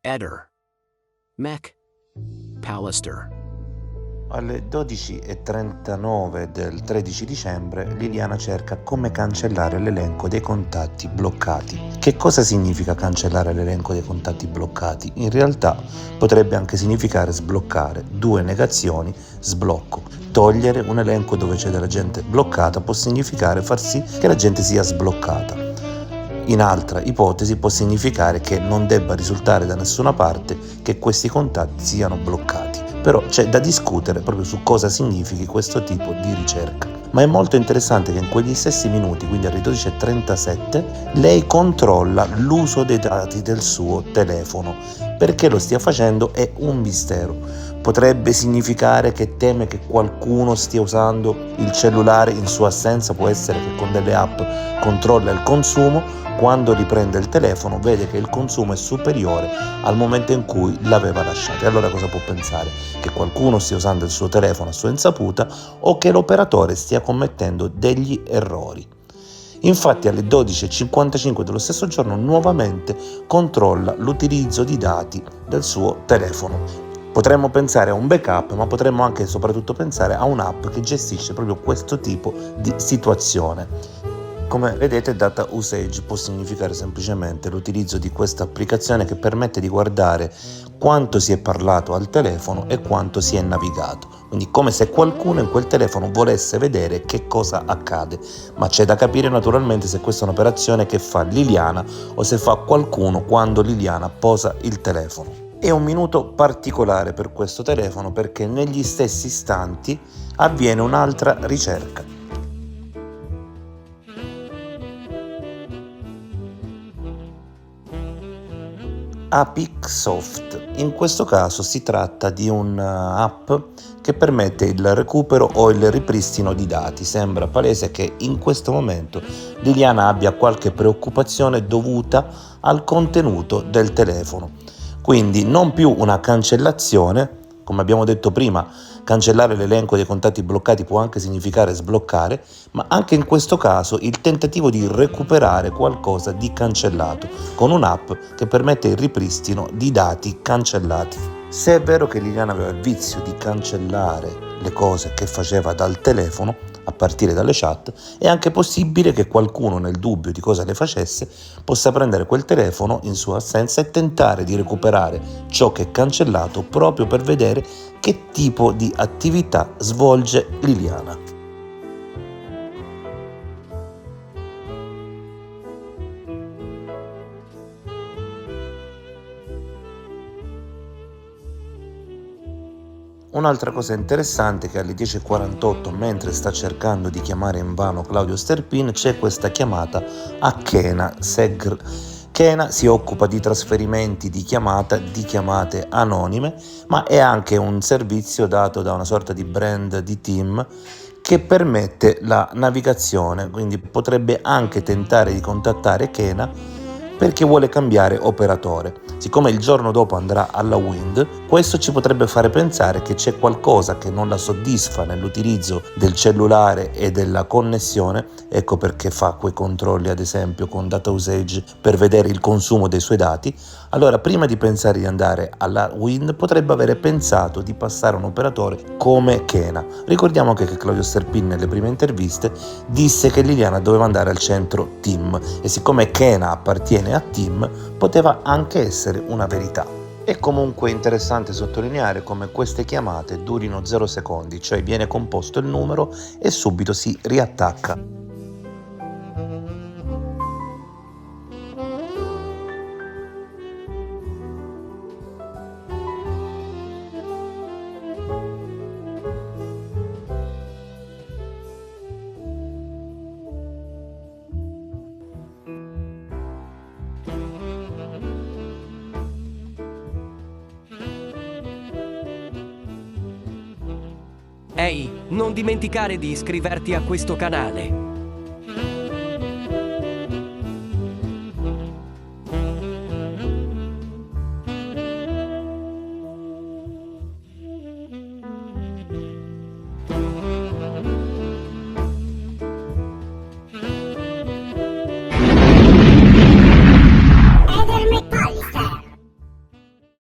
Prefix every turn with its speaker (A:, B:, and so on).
A: Eder. Mech. Pallister.
B: Alle 12:39 del 13 dicembre Liliana cerca come cancellare l'elenco dei contatti bloccati. Che cosa significa cancellare l'elenco dei contatti bloccati? In realtà potrebbe anche significare sbloccare, 2 negazioni, sblocco. Togliere un elenco dove c'è della gente bloccata può significare far sì che la gente sia sbloccata. In altra ipotesi può significare che non debba risultare da nessuna parte che questi contatti siano bloccati. Però c'è da discutere proprio su cosa significhi questo tipo di ricerca. Ma è molto interessante che in quegli stessi minuti, quindi alle 12:37, lei controlla l'uso dei dati del suo telefono. Perché lo stia facendo è un mistero. Potrebbe significare che teme che qualcuno stia usando il cellulare in sua assenza, può essere che con delle app controlla il consumo, quando riprende il telefono vede che il consumo è superiore al momento in cui l'aveva lasciato. E allora cosa può pensare? Che qualcuno stia usando il suo telefono a sua insaputa o che l'operatore stia commettendo degli errori. Infatti alle 12:55 dello stesso giorno nuovamente controlla l'utilizzo di dati del suo telefono. Potremmo pensare a un backup, ma potremmo anche e soprattutto pensare a un'app che gestisce proprio questo tipo di situazione. Come vedete, data usage può significare semplicemente l'utilizzo di questa applicazione che permette di guardare quanto si è parlato al telefono e quanto si è navigato. Quindi come se qualcuno in quel telefono volesse vedere che cosa accade. Ma c'è da capire naturalmente se questa è un'operazione che fa Liliana o se fa qualcuno quando Liliana posa il telefono. È un minuto particolare per questo telefono perché negli stessi istanti avviene un'altra ricerca. Apicsoft. In questo caso si tratta di un'app che permette il recupero o il ripristino di dati. Sembra palese che in questo momento Liliana abbia qualche preoccupazione dovuta al contenuto del telefono. Quindi non più una cancellazione, come abbiamo detto prima, cancellare l'elenco dei contatti bloccati può anche significare sbloccare, ma anche in questo caso il tentativo di recuperare qualcosa di cancellato con un'app che permette il ripristino di dati cancellati. Se è vero che Liliana aveva il vizio di cancellare le cose che faceva dal telefono, a partire dalle chat, è anche possibile che qualcuno, nel dubbio di cosa le facesse, possa prendere quel telefono in sua assenza e tentare di recuperare ciò che è cancellato proprio per vedere che tipo di attività svolge Liliana. Un'altra cosa interessante è che alle 10:48, mentre sta cercando di chiamare invano Claudio Sterpin, c'è questa chiamata a Kena Segr. Kena si occupa di trasferimenti di chiamate anonime, ma è anche un servizio dato da una sorta di brand di team che permette la navigazione, quindi potrebbe anche tentare di contattare Kena perché vuole cambiare operatore. Siccome il giorno dopo andrà alla Wind, questo ci potrebbe fare pensare che c'è qualcosa che non la soddisfa nell'utilizzo del cellulare e della connessione, ecco perché fa quei controlli ad esempio con data usage per vedere il consumo dei suoi dati. Allora prima di pensare di andare alla Wind potrebbe avere pensato di passare a un operatore come Kena. Ricordiamo anche che Claudio Sterpin nelle prime interviste disse che Liliana doveva andare al centro TIM e siccome Kena appartiene a TIM poteva anche essere una verità. È comunque interessante sottolineare come queste chiamate durino 0 secondi, cioè viene composto il numero e subito si riattacca.
C: Ehi, non dimenticare di iscriverti a questo canale.